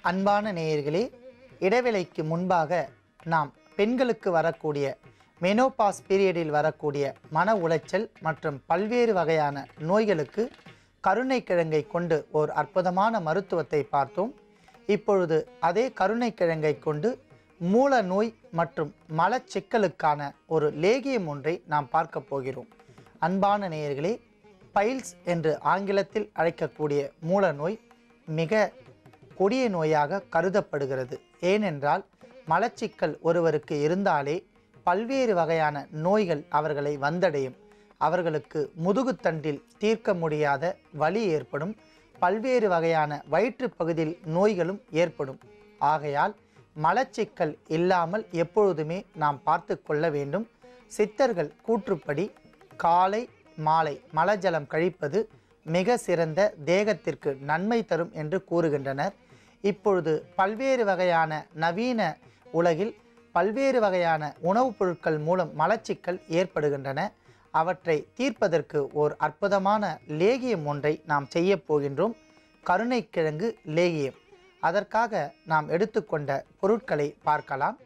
அன்பான நேயர்களே, இடைவேளைக்கு முன்பாக நாம் பெண்களுக்கு வரக்கூடிய மெனோபாஸ் பீரியடில் வரக்கூடிய மன உளைச்சல் மற்றும் பல்வேறு வகையான நோய்களுக்கு கருணைக்கிழங்கை கொண்டு ஒரு அற்புதமான மருத்துவத்தை பார்த்தோம். இப்பொழுது அதே கருணைக்கிழங்கை கொண்டு மூல நோய் மற்றும் மலச்சிக்கலுக்கான ஒரு லேகியம் ஒன்றை நாம் பார்க்க போகிறோம். அன்பான நேயர்களே, பைல்ஸ் என்று ஆங்கிலத்தில் அழைக்கக்கூடிய மூல நோய் மிக கொடிய நோயாக கருதப்படுகிறது. ஏனென்றால் மலச்சிக்கல் ஒருவருக்கு இருந்தாலே பல்வேறு வகையான நோய்கள் அவர்களை வந்தடையும். அவர்களுக்கு முதுகுத்தண்டில் தீர்க்க முடியாத வலி ஏற்படும். பல்வேறு வகையான வயிற்று பகுதியில் நோய்களும் ஏற்படும். ஆகையால் மலச்சிக்கல் இல்லாமல் எப்பொழுதுமே நாம் பார்த்து கொள்ள வேண்டும். சித்தர்கள் கூற்றுப்படி காலை மாலை மலஜலம் கழிப்பது மிக சிறந்த தேகத்திற்கு நன்மை தரும் என்று கூறுகின்றனர். இப்பொழுது பல்வேறு வகையான நவீன உலகில் பல்வேறு வகையான உணவுப் பொருட்கள் மூலம் மலச்சிக்கல் ஏற்படுகின்றன. அவற்றை தீர்ப்பதற்கு ஓர் அற்புதமான லேகியம் ஒன்றை நாம் செய்ய போகின்றோம். கருணைக்கிழங்கு லேகியம். அதற்காக நாம் எடுத்துக்கொண்ட பொருட்களை பார்க்கலாம்.